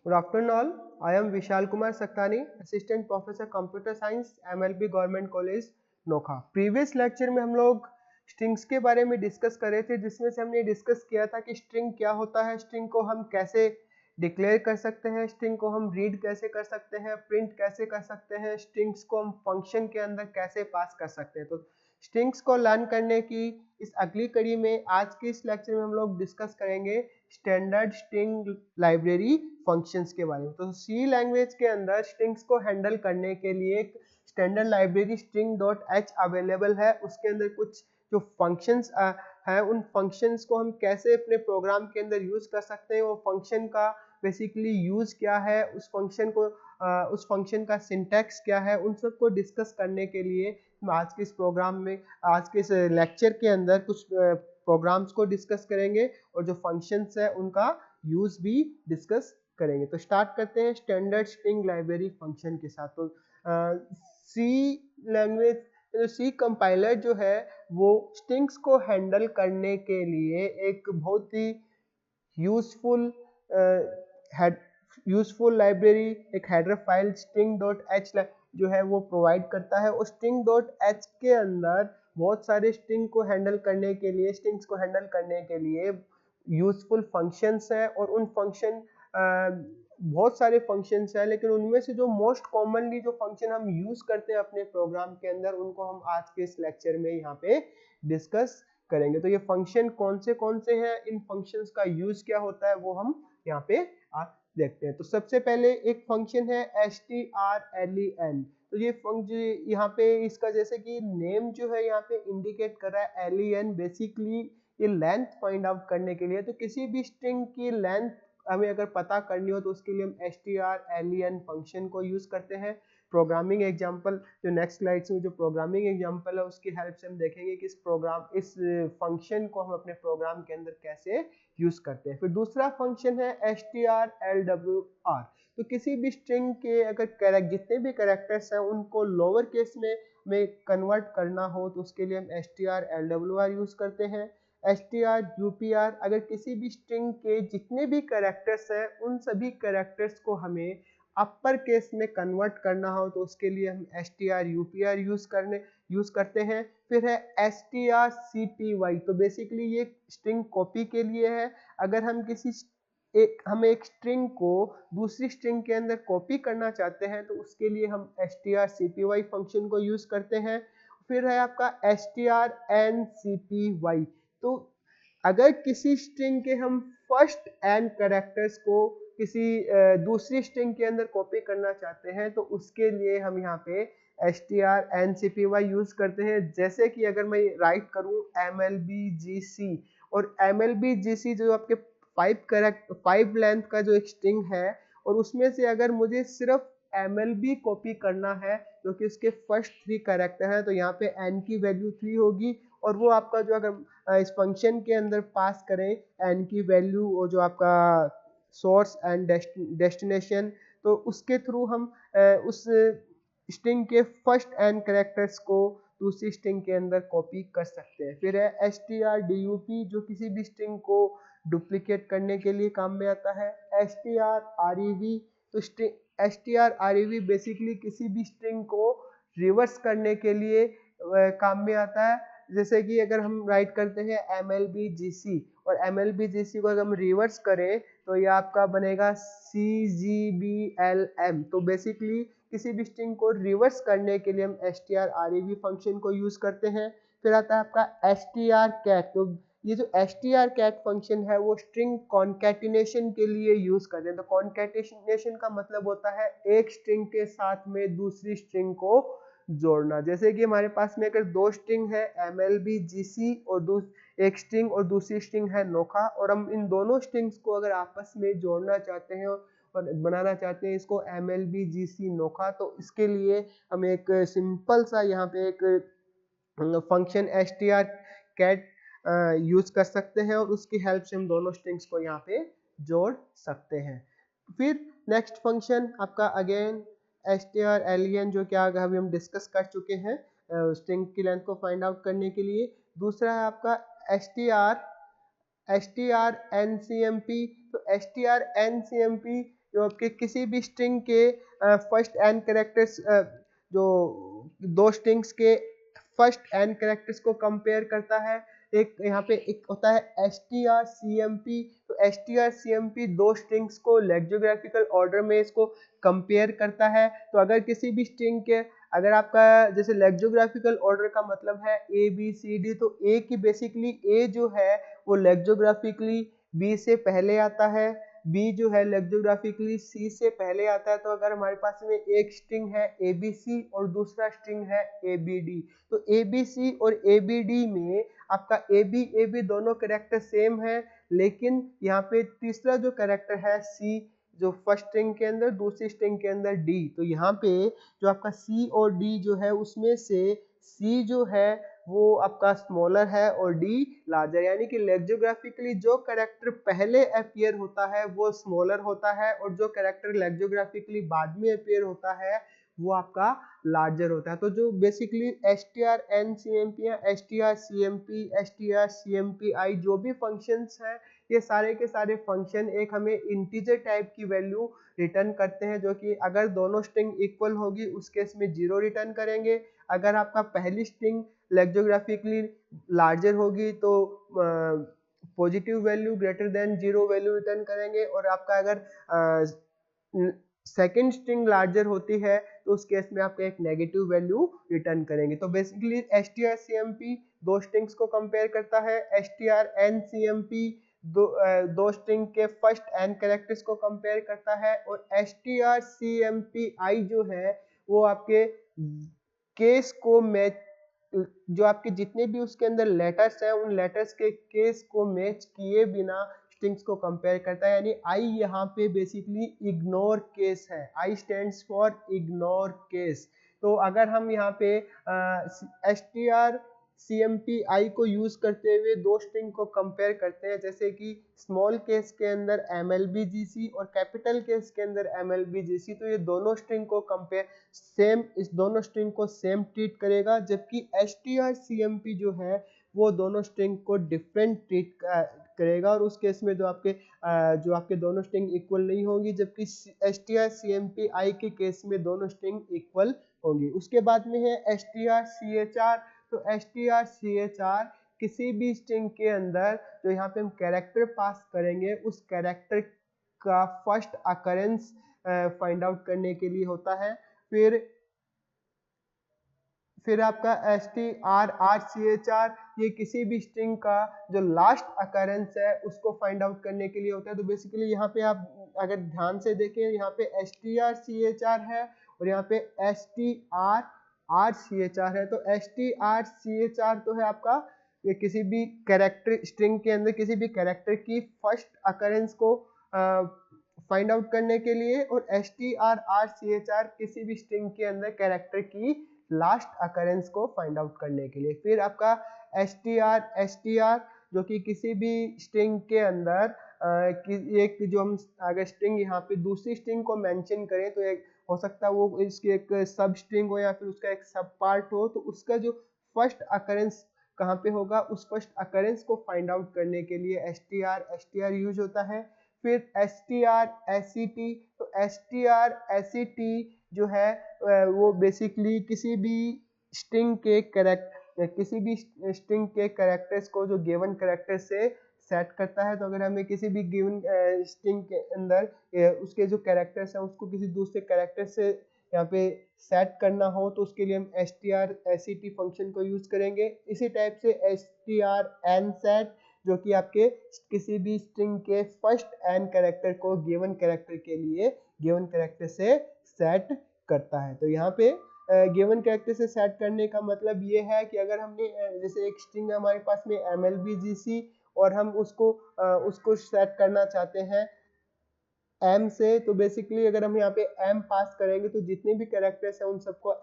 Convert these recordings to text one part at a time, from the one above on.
Good afternoon all. I am Vishal Kumar Saktani, Assistant Professor Computer Science, MLB Government College, Nokha. Previous lecture में हम लोग strings के बारे में डिस्कस कर रहे थे, जिसमें से हमने डिस्कस किया था कि स्ट्रिंग क्या होता है, स्ट्रिंग को हम कैसे डिक्लेयर कर सकते हैं, स्ट्रिंग को हम रीड कैसे कर सकते हैं, प्रिंट कैसे कर सकते हैं, स्ट्रिंग्स को हम फंक्शन के अंदर कैसे पास कर सकते हैं। तो स्ट्रिंग्स को लर्न करने की इस अगली कड़ी में आज के इस लेक्चर में हम लोग डिस्कस करेंगे स्टैंडर्ड स्ट्रिंग लाइब्रेरी फंक्शंस के बारे में। तो सी लैंग्वेज के अंदर स्ट्रिंग्स को हैंडल करने के लिए एक स्टैंडर्ड लाइब्रेरी string.h अवेलेबल है। उसके अंदर कुछ जो फंक्शंस है, उन फंक्शंस को हम कैसे अपने प्रोग्राम के अंदर यूज कर सकते हैं, वो फंक्शन का बेसिकली यूज क्या है, उस फंक्शन का सिंटैक्स क्या है, उन सब को डिस्कस करने के लिए हम आज के इस प्रोग्राम में, आज के इस लेक्चर के अंदर कुछ प्रोग्राम्स को डिस्कस करेंगे और जो फंक्शंस है उनका यूज भी डिस्कस करेंगे। तो स्टार्ट करते हैं स्टैंडर्ड स्ट्रिंग लाइब्रेरी फंक्शन के साथ। तो सी लैंग्वेज, सी कंपाइलर जो है वो स्ट्रिंग्स को हैंडल करने के लिए एक बहुत ही यूजफुल लाइब्रेरी, एक हेडर फाइल string.h जो है वो प्रोवाइड करता है। और string.h के अंदर बहुत सारे स्ट्रिंग्स को हैंडल करने के लिए यूजफुल फंक्शंस है, और उन फंक्शन बहुत सारे फंक्शंस है, लेकिन उनमें से जो मोस्ट कॉमनली जो फंक्शन हम यूज करते हैं अपने प्रोग्राम के अंदर, उनको हम आज के इस लेक्चर में यहाँ पे डिस्कस करेंगे। तो ये फंक्शन कौन से हैं, इन फंक्शंस का यूज क्या होता है, वो हम यहाँ पे आज देखते हैं। तो सबसे पहले एक फंक्शन है strlen। तो ये फंक्शन यहाँ पे इसका जैसे कि नेम जो है यहाँ पे इंडिकेट कर रहा है len, बेसिकली ये लेंथ फाइंड आउट करने के लिए। तो किसी भी स्ट्रिंग की लेंथ हमें अगर पता करनी हो तो उसके लिए हम strlen फंक्शन को यूज करते हैं। प्रोग्रामिंग एग्जांपल जो नेक्स्ट स्लाइड्स में जो प्रोग्रामिंग एग्जांपल है उसकी हेल्प से हम देखेंगे कि इस फंक्शन को हम अपने प्रोग्राम के अंदर कैसे यूज करते हैं। फिर दूसरा फंक्शन है strlwr। तो किसी भी स्ट्रिंग के अगर जितने भी कैरेक्टर्स हैं उनको लोअर केस में कन्वर्ट करना हो तो उसके लिए हम strlwr यूज करते हैं। strupr, अगर किसी भी स्ट्रिंग के जितने भी कैरेक्टर्स हैं उन सभी कैरेक्टर्स को हमें अपर केस में कन्वर्ट करना हो तो उसके लिए हम strupr यूज करते हैं। फिर है strcpy। तो बेसिकली ये स्ट्रिंग कॉपी के लिए है। अगर हम एक स्ट्रिंग को दूसरी स्ट्रिंग के अंदर कॉपी करना चाहते हैं तो उसके लिए हम strcpy फंक्शन को यूज करते हैं। फिर है आपका strncpy। तो अगर किसी स्ट्रिंग के हम फर्स्ट n कैरेक्टर्स को किसी दूसरी स्ट्रिंग के अंदर कॉपी करना चाहते हैं तो उसके लिए हम यहाँ पे strncpy यूज करते हैं। जैसे कि अगर मैं राइट करूं mlbgc, और mlbgc जो आपके 5 लेंथ का जो एक स्ट्रिंग है, और उसमें से अगर मुझे सिर्फ mlb कॉपी करना है जो कि उसके फर्स्ट 3 कैरेक्टर हैं, तो यहाँ पे n की वैल्यू 3 होगी, और वो आपका जो अगर इस फंक्शन के अंदर पास करें n की वैल्यू और जो आपका सोर्स एंड डेस्टिनेशन, तो उसके थ्रू हम उस स्ट्रिंग के फर्स्ट n कैरेक्टर्स को दूसरी स्ट्रिंग के अंदर कॉपी कर सकते हैं। फिर है strdup जो किसी भी स्ट्रिंग को डुप्लीकेट करने के लिए काम में आता है। strrev, तो strrev बेसिकली किसी भी स्ट्रिंग को रिवर्स करने के लिए काम में आता है। जैसे कि अगर हम राइट करते हैं mlbgc, और mlbgc को अगर हम रिवर्स करें तो ये आपका बनेगा cgblm। तो बेसिकली किसी भी स्ट्रिंग को रिवर्स करने के लिए हम strrev फंक्शन को यूज करते हैं। फिर आता है आपका strcat। तो ये जो strcat फंक्शन है वो स्ट्रिंग कॉन्कैटिनेशन के लिए यूज करते हैं। तो कॉन्कैटिनेशन का मतलब होता है एक स्ट्रिंग के साथ में दूसरी स्ट्रिंग को जोड़ना। जैसे कि हमारे पास में अगर 2 स्ट्रिंग है mlbgc और एक स्ट्रिंग और दूसरी स्ट्रिंग है नोखा, और हम इन दोनों स्ट्रिंग्स को अगर आपस में जोड़ना चाहते हैं और बनाना चाहते हैं इसको mlbgc नोखा, तो इसके लिए हम एक सिंपल सा यहाँ पे एक फंक्शन strcat यूज कर सकते हैं, और उसकी हेल्प से हम दोनों स्ट्रिंग्स को यहाँ पे जोड़ सकते हैं। फिर नेक्स्ट फंक्शन आपका अगेन strlen, जो क्या अभी हम डिस्कस कर चुके हैं स्ट्रिंग की लेंथ को फाइंड आउट करने के लिए। दूसरा है आपका strncmp। तो strncmp जो आपके किसी भी स्ट्रिंग के फर्स्ट एन कैरेक्टर्स जो दो स्ट्रिंग्स के फर्स्ट एन कैरेक्टर्स को कंपेयर करता है। एक यहाँ पे एक होता है strcmp, तो strcmp दो स्ट्रिंग्स को लेक्सियोग्राफिकल ऑर्डर में इसको कंपेयर करता है। तो अगर किसी भी स्ट्रिंग के अगर आपका जैसे लेक्सियोग्राफिकल ऑर्डर का मतलब है ए बी सी डी, तो ए की बेसिकली ए जो है वो लेक्सियोग्राफिकली बी से पहले आता है, बी जो है लेक्सियोग्राफिकली सी से पहले आता है। तो अगर हमारे पास में एक स्ट्रिंग है ए बी सी और दूसरा स्ट्रिंग है ए बी डी, तो ए बी सी और ए बी डी में आपका ए बी दोनों कैरेक्टर सेम है, लेकिन यहाँ पे तीसरा जो कैरेक्टर है सी, जो फर्स्ट स्ट्रिंग के अंदर दूसरी स्ट्रिंग के अंदर डी, तो यहाँ पे जो आपका सी और डी जो है उसमें से सी जो है वो आपका स्मॉलर है और डी लार्जर, यानी कि लेक्सियोग्राफिकली जो कैरेक्टर पहले अपीयर होता है वो स्मॉलर होता है और जो कैरेक्टर लेक्सियोग्राफिकली बाद में अपीयर होता है वो आपका लार्जर होता है। तो जो बेसिकली strncmp या strcmp strcmpi जो भी फंक्शंस हैं, ये सारे के सारे फंक्शन एक हमें इंटीजर टाइप की वैल्यू रिटर्न करते हैं, जो कि अगर दोनों स्ट्रिंग इक्वल होगी उस केस में 0 रिटर्न करेंगे। अगर आपका पहली स्ट्रिंग लेक्सियोग्राफिकली लार्जर होगी तो positive value greater than 0 value return करेंगे, और आपका अगर सेकेंड स्ट्रिंग लार्जर होती है तो उस केस में आपका एक नेगेटिव वैल्यू रिटर्न करेंगे। तो बेसिकली strcmp दो स्ट्रिंग्स को कंपेयर करता है, strncmp दो स्ट्रिंग के फर्स्ट एन कैरेक्टर्स को कंपेयर करता है, और strcmpi जो है वो आपके केस को मैच, जो आपके जितने भी उसके अंदर लेटर्स हैं उन लेटर्स के केस को मैच किए बिना स्ट्रिंग्स को कंपेयर करता है। यानी आई यहाँ पे बेसिकली इग्नोर केस है, आई स्टैंड्स फॉर इग्नोर केस। तो अगर हम यहाँ पे strcmpi को यूज करते हुए दो स्ट्रिंग को कंपेयर करते हैं, जैसे कि स्मॉल केस के अंदर mlbgc और कैपिटल केस के अंदर mlbgc, तो ये दोनों स्ट्रिंग को कंपेयर सेम, इस दोनों स्ट्रिंग को सेम ट्रीट करेगा, जबकि strcmp जो है वो दोनों स्ट्रिंग को डिफरेंट ट्रीट करेगा, और उस केस में जो आपके दोनों स्ट्रिंग इक्वल नहीं होंगी, जबकि strcmpi के केस में दोनों स्ट्रिंग इक्वल होंगी। उसके बाद में है strchr, तो strchr किसी भी स्ट्रिंग के अंदर जो यहाँ पे हम कैरेक्टर पास करेंगे उस कैरेक्टर का फर्स्ट अकरेंस फाइंड आउट करने के लिए होता है। फिर आपका strrchr ये किसी भी स्ट्रिंग का जो लास्ट अकरेंस है उसको फाइंड आउट करने के लिए होता है। तो बेसिकली यहाँ पे आप अगर ध्यान से देखें, यहाँ पे strchr है और यहाँ पे strrchr है। तो strrchr तो है आपका ये किसी भी कैरेक्टर स्ट्रिंग के अंदर किसी भी कैरेक्टर की फर्स्ट अकरेंस को फाइंड आउट करने के लिए, और strrchr किसी भी स्ट्रिंग के अंदर कैरेक्टर की लास्ट अकरेंस को फाइंड आउट करने के लिए। फिर आपका str जो कि किसी भी स्ट्रिंग के अंदर एक जो हम अगर स्ट्रिंग यहाँ पे दूसरी स्ट्रिंग को मेंशन करें तो एक हो सकता है वो इसकी एक सब स्ट्रिंग हो या फिर उसका एक सब पार्ट हो, तो उसका जो फर्स्ट अकरेंस कहाँ पे होगा उस फर्स्ट अकरेंस को फाइंड आउट करने के लिए str यूज होता है। फिर strSET, तो strSET जो है वो बेसिकली किसी भी स्ट्रिंग के कैरेक्टर्स को जो गिवन कैरेक्टर से सेट करता है। तो अगर हमें किसी भी गिवन स्ट्रिंग के अंदर उसके जो कैरेक्टर्स हैं उसको किसी दूसरे कैरेक्टर से यहाँ पे सेट करना हो तो उसके लिए हम strSET फंक्शन को यूज करेंगे। इसी टाइप से strnset जो कि आपके किसी भी स्ट्रिंग के फर्स्ट एन कैरेक्टर को गिवन कैरेक्टर के लिए गिवन कैरेक्टर से सेट करता है। तो यहाँ पे गिवन कैरेक्टर से सेट करने का मतलब ये है कि अगर हमने जैसे एक स्ट्रिंग हमारे पास में mlbgc और हम उसको सेट करना चाहते हैं m से, तो बेसिकली अगर हम यहाँ पे m पास करेंगे तो जितने भी कैरेक्टर्स हैं उन सबको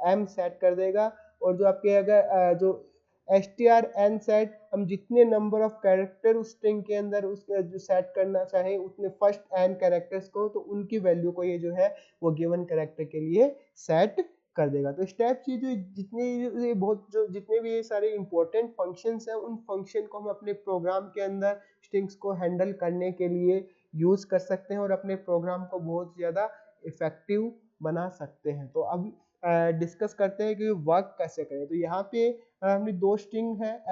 m सेट कर देगा, और जो आपके अगर जो strnset हम जितने नंबर ऑफ कैरेक्टर उस स्ट्रिंग के अंदर उसके जो सेट करना चाहें उतने फर्स्ट n कैरेक्टर्स को, तो उनकी वैल्यू को ये जो है वो गिवन कैरेक्टर के लिए सेट कर देगा। तो इस टाइप की जो जितने भी ये सारे इंपॉर्टेंट फंक्शंस हैं उन फंक्शन को हम अपने प्रोग्राम के अंदर स्ट्रिंग्स को हैंडल करने के लिए यूज कर सकते हैं और अपने प्रोग्राम को बहुत ज़्यादा इफेक्टिव बना सकते हैं। तो अब डिस्कस करते हैं कि वर्क कैसे करें। तो यहाँ पे हमने दो स्ट्रिंग है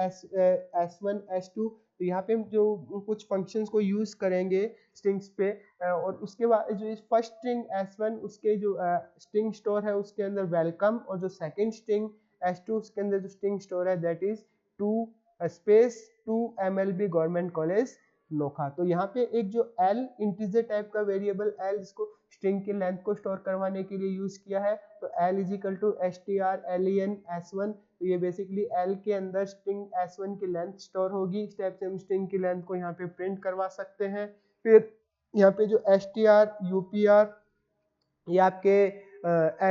S1 S2। तो यहाँ पे हम जो कुछ फंक्शंस को यूज करेंगे स्ट्रिंग्स पे, और उसके बाद जो फर्स्ट स्ट्रिंग S1 उसके जो स्ट्रिंग स्टोर है उसके अंदर वेलकम, और जो सेकंड स्ट्रिंग S2 उसके अंदर जो स्ट्रिंग स्टोर है that is two space two MLB government college Nokha. तो यहाँ पे एक जो L इंटीजर टाइप का वेरिएबल L जिसको स्ट्रिंग की लेंथ को स्टोर करवाने के लिए यूज किया है, तो L is equal to strlen S1। तो ये बेसिकली L के अंदर स्ट्रिंग S1 की लेंथ स्टोर होगी। इस टाइप से हम स्ट्रिंग की लेंथ को यहाँ पे प्रिंट करवा सकते हैं। फिर यहाँ पे जो str upr ये आपके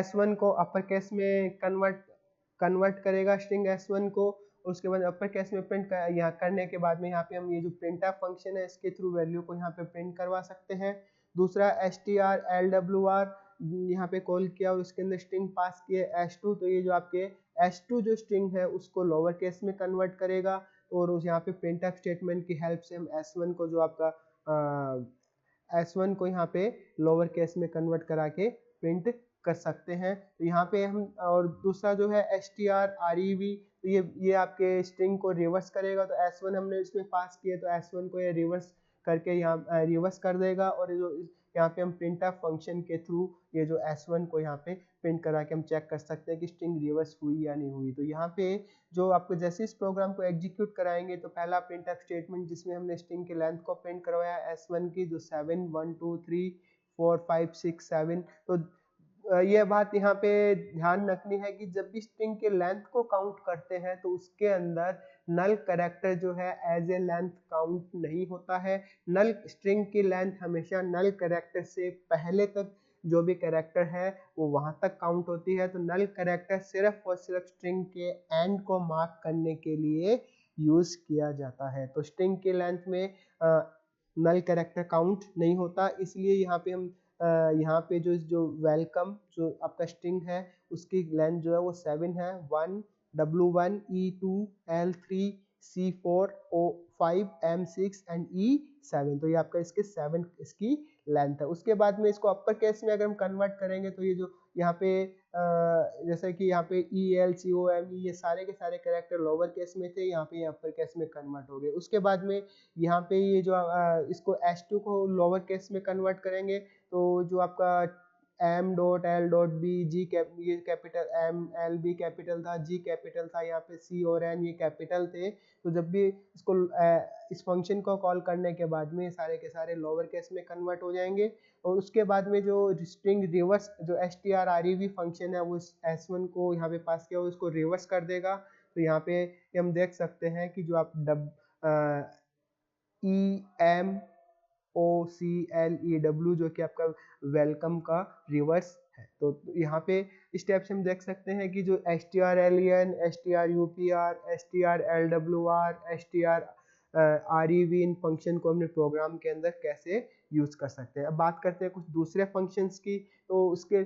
S1 को अपर केस में कन्वर्ट करेगा स्ट्रिंग S1 को, और उसके बाद अपर केस में प्रिंट यहाँ करने के बाद में यहाँ पे हम ये जो प्रिंटफ फंक्शन है इसके थ्रू वैल्यू को यहाँ पे प्रिंट करवा सकते हैं। दूसरा str lwr यहाँ पे कॉल किया और उसके अंदर स्ट्रिंग पास किए S2। तो ये जो आपके S2 जो स्ट्रिंग है उसको लोअर केस में कन्वर्ट करेगा, और उस यहाँ पे प्रिंटफ स्टेटमेंट की हेल्प से हम S1 को जो आपका S1 को यहाँ पे लोअर केस में कन्वर्ट करा के प्रिंट कर सकते हैं। तो यहाँ पे हम, और दूसरा जो है strrev, तो ये आपके स्ट्रिंग को रिवर्स करेगा। तो S1 हमने इसमें पास किया तो S1 को ये रिवर्स करके यहाँ रिवर्स कर देगा, और जो यहाँ पे हम प्रिंटफ फंक्शन के थ्रू ये जो S1 को यहाँ पे प्रिंट करा के हम चेक कर सकते हैं कि स्ट्रिंग रिवर्स हुई या नहीं हुई। तो यहाँ पे जो आपको जैसे इस प्रोग्राम को एग्जीक्यूट कराएंगे तो पहला प्रिंटफ स्टेटमेंट जिसमें हमने स्ट्रिंग की लेंथ को प्रिंट करवाया S1 की जो 7 1 2 3 4 5 6 7। तो ये बात यहाँ पे ध्यान रखनी है कि जब भी स्ट्रिंग के लेंथ को काउंट करते हैं तो उसके अंदर नल कैरेक्टर जो है एज ए लेंथ काउंट नहीं होता है। नल स्ट्रिंग की लेंथ हमेशा नल कैरेक्टर से पहले तक जो भी कैरेक्टर है वो वहां तक काउंट होती है। तो नल कैरेक्टर सिर्फ और सिर्फ स्ट्रिंग के एंड को मार्क करने के लिए यूज किया जाता है। तो स्ट्रिंग की लेंथ में नल कैरेक्टर काउंट नहीं होता, इसलिए यहाँ पे हम यहाँ पे जो वेलकम जो आपका स्ट्रिंग है उसकी लेंथ जो है वो 7 है। 1 W1 E2 L3 C4 O5 M6 and E7। तो ये आपका इसके 7 इसकी लेंथ है। उसके बाद में इसको अपर केस में अगर हम कन्वर्ट करेंगे तो ये जो यहाँ पे जैसे कि यहाँ पे ELCOM ये सारे के सारे कैरेक्टर लोअर केस में थे, यहाँ पे ये अपर केस में कन्वर्ट हो गए। उसके बाद में यहाँ पे ये जो इसको S2 को लोअर केस में कन्वर्ट करेंगे तो जो आपका M dot L dot B G ये capital M L B capital था, G कैपिटल था, यहाँ पे C और N ये कैपिटल थे। तो जब भी इसको इस फंक्शन को कॉल करने के बाद में सारे के सारे लोअर केस में कन्वर्ट हो जाएंगे। और उसके बाद में जो स्ट्रिंग रिवर्स जो strrev फंक्शन है वो S1 को यहाँ पे पास किया उसको रिवर्स कर देगा। तो यहाँ पे हम देख सकते हैं कि जो आप EMOCLEW जो कि आपका वेलकम का रिवर्स है। तो यहाँ पे स्टेप से हम देख सकते हैं कि जो strlen, strupr, strlwr, strrev इन फंक्शन को हमने प्रोग्राम के अंदर कैसे यूज कर सकते हैं। अब बात करते हैं कुछ दूसरे फंक्शंस की। तो उसके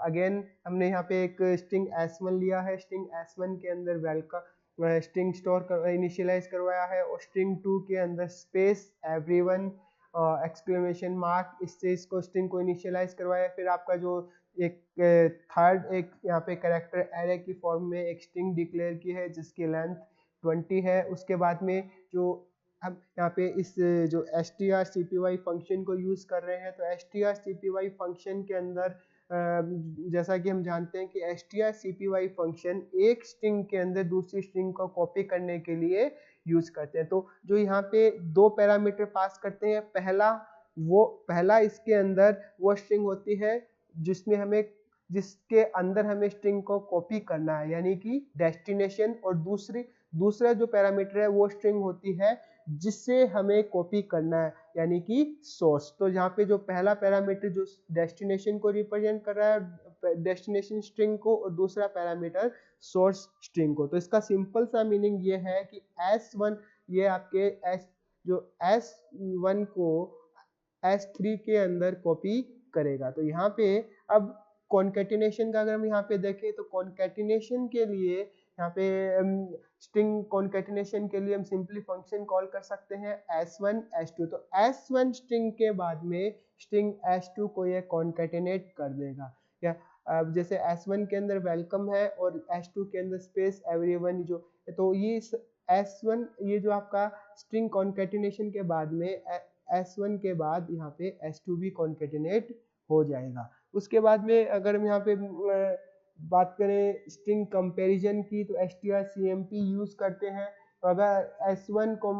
अगेन हमने यहाँ पे एक स्ट्रिंग S1 लिया है। स्ट्रिंग S1 के अंदर वेलकम स्ट्रिंग स्टोर इनिशियलाइज करवाया है, और स्ट्रिंग 2 के अंदर स्पेस एवरीवन एक्सक्लेमेशन मार्क इससे इसको स्ट्रिंग को इनिशियलाइज करवाया। फिर आपका जो एक थर्ड एक यहाँ पे कैरेक्टर एरे की फॉर्म में एक स्ट्रिंग डिक्लेयर की है जिसकी लेंथ 20 है। उसके बाद में जो अब यहाँ पे इस जो strcpy फंक्शन को यूज कर रहे हैं, तो strcpy फंक्शन के अंदर जैसा कि हम जानते हैं कि strcpy फंक्शन एक स्ट्रिंग के अंदर दूसरी स्ट्रिंग को कॉपी करने के लिए यूज करते हैं। तो जो यहाँ पे दो पैरामीटर पास करते हैं, पहला इसके अंदर वो स्ट्रिंग होती है जिसके अंदर हमें स्ट्रिंग को कॉपी करना है यानी कि डेस्टिनेशन, और दूसरा जो पैरामीटर है वो स्ट्रिंग होती है जिससे हमें कॉपी करना है यानी कि सोर्स। तो यहाँ पे जो पहला पैरामीटर जो डेस्टिनेशन को रिप्रेजेंट कर रहा है डेस्टिनेशन स्ट्रिंग को, और दूसरा पैरामीटर सोर्स स्ट्रिंग को। तो इसका सिंपल सा मीनिंग ये है कि S1 ये आपके जो S1 को S3 के अंदर कॉपी करेगा। तो यहाँ पे अब कॉन्केटिनेशन का अगर हम यहाँ पे देखें तो कॉन्केटिनेशन के लिए यहाँ पे स्ट्रिंग कॉन्केटिनेशन के लिए हम सिंपली फंक्शन कॉल कर सकते हैं s1 s2। तो s1 स्ट्रिंग के बाद में स्ट्रिंग s2 को ये कॉन्केटिनेट कर देगा। या अब जैसे s1 के अंदर वेलकम है और s2 के अंदर स्पेस एवरीवन, जो तो ये s1 ये जो आपका स्ट्रिंग कॉन्केटिनेशन के बाद में s1 के बाद यहाँ पे s2 भी कॉन्केटिनेट हो जाएगा। उसके बाद में अगर हम यहाँ पे बात करें स्ट्रिंग कंपैरिजन की, तो strcmp यूज करते हैं। तो अगर s1 को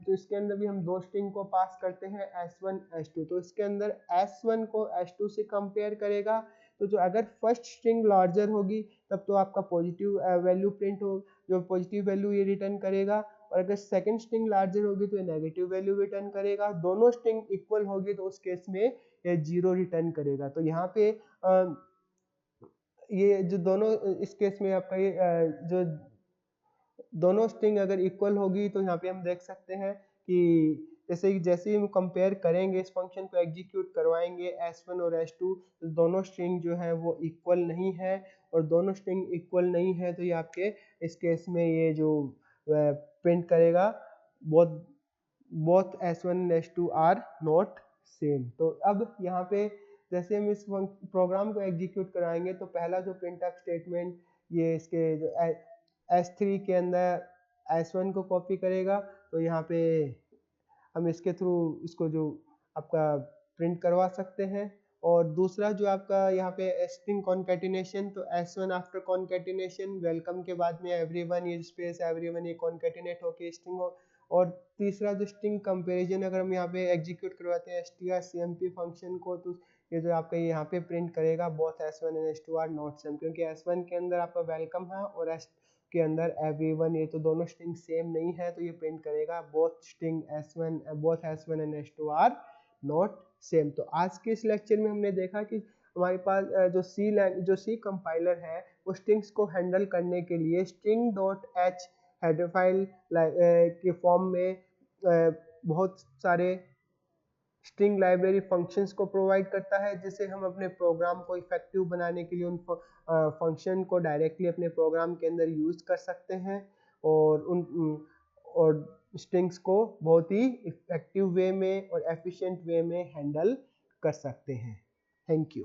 तो इसके अंदर भी हम दो स्ट्रिंग को पास करते हैं s1 s2। तो इसके अंदर s1 को s2 से कंपेयर करेगा, तो जो अगर फर्स्ट स्ट्रिंग लार्जर होगी तब तो आपका पॉजिटिव वैल्यू प्रिंट हो, जो पॉजिटिव वैल्यू ये रिटर्न करेगा। और अगर सेकंड स्ट्रिंग लार्जर होगी तो ये नेगेटिव वैल्यू रिटर्न करेगा। दोनों स्ट्रिंग इक्वल होगी तो उस केस में ये 0 रिटर्न करेगा। तो यहाँ पे ये जो दोनों इस केस में आपका ये जो दोनों स्ट्रिंग अगर इक्वल होगी तो यहाँ पे हम देख सकते हैं कि जैसे ही हम कंपेयर करेंगे, इस फंक्शन को एग्जीक्यूट करवाएंगे s1 और s2, तो दोनों स्ट्रिंग जो है वो इक्वल नहीं है। और दोनों स्ट्रिंग इक्वल नहीं है तो ये आपके इस केस में ये जो प्रिंट करेगा both s1 and s2 are not same. तो अब यहाँ पे जैसे हम इस प्रोग्राम को एग्जीक्यूट कराएंगे तो पहला जो प्रिंटफ स्टेटमेंट ये इसके जो s3 के अंदर s1 को कॉपी करेगा, तो यहाँ पे हम इसके थ्रू इसको जो आपका प्रिंट करवा सकते हैं। और दूसरा जो आपका यहाँ पे स्ट्रिंग कॉन्केटिनेशन, तो s1 आफ्टर कॉन्केटिनेशन वेलकम के बाद में एवरीवन ये स्पेस एवरीवन ये कॉन्केटिनेट होके स्ट्रिंग हो। और तीसरा जो स्ट्रिंग कंपैरिजन अगर हम यहाँ पे एग्जीक्यूट करवाते हैं strcmp फंक्शन को, तो ये जो आपका यहाँ पे प्रिंट करेगा both s1 and s2 are not same, क्योंकि s1 के अंदर आपका वेलकम है और s के अंदर एवरीवन, ये तो दोनों स्ट्रिंग सेम नहीं है, तो ये प्रिंट करेगा both s1 and s2 are not same. तो आज के इस लेक्चर में हमने देखा कि हमारे पास जो सी कंपाइलर है वो स्ट्रिंग्स को हैंडल करने के लिए string.h हेडर फाइल के फॉर्म में बहुत सारे स्ट्रिंग लाइब्रेरी फंक्शंस को प्रोवाइड करता है, जिससे हम अपने प्रोग्राम को इफेक्टिव बनाने के लिए उन फंक्शन को डायरेक्टली अपने प्रोग्राम के अंदर यूज कर सकते हैं और स्ट्रिंग्स को बहुत ही इफेक्टिव वे में और एफिशिएंट वे में हैंडल कर सकते हैं। Thank you.